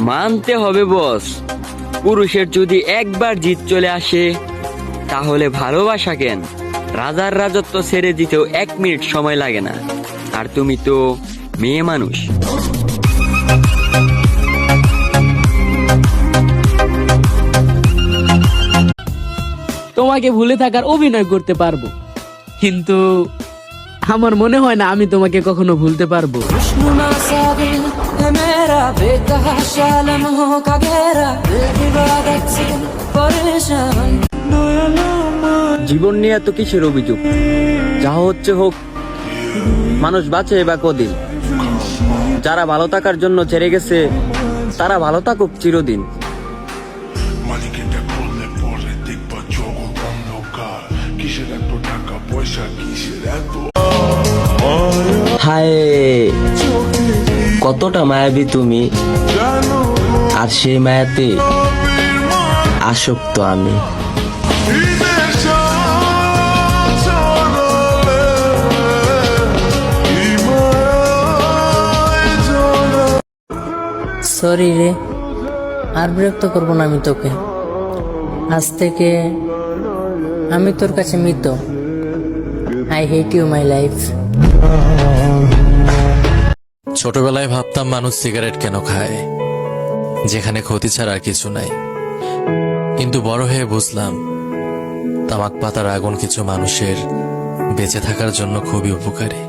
মানতে হবে বস, পুরুষের যদি একবার জিত চলে আসে তাহলে ভালোবাসা কেন, রাজার রাজত্ব ছেড়ে দিতেও 1 মিনিট সময় লাগে না। আর তুমি তো মেয়ে মানুষ। তোমাকে ভুলে থাকার অভিনয় করতে পারবো, কিন্তু আমার মনে হয় না আমি তোমাকে কখনো ভুলতে পারবো। জীবন নিয়ে এত কিসের অভিযোগ? যা হচ্ছে হোক, মানুষ বাঁচে বা কদিন। যারা ভালো থাকার জন্য ছেড়ে গেছে তারা ভালো থাকুক চিরদিন। মালিকেটা করলে পরে দেখবা জগৎ অন্ধকার, কিসের এত টাকা পয়সা, কিসের এত হায়, কতটা মায়াবী তুমি, আর সেই মায়াতে আসক্ত আমি। সরি রে, আর বিরক্ত করবো না আমি তোকে। আজ থেকে আমি তোর কাছে মৃত। I hate you my life. ছোটবেলায় ভাবতাম মানুষ সিগারেট কেন খায়, যেখানে ক্ষতি ছাড়া আর কিছু নাই। কিন্তু বড় হয়ে বুঝলাম তামাক পাতার আগুন কিছু মানুষের বেঁচে থাকার জন্য খুবই উপকারী।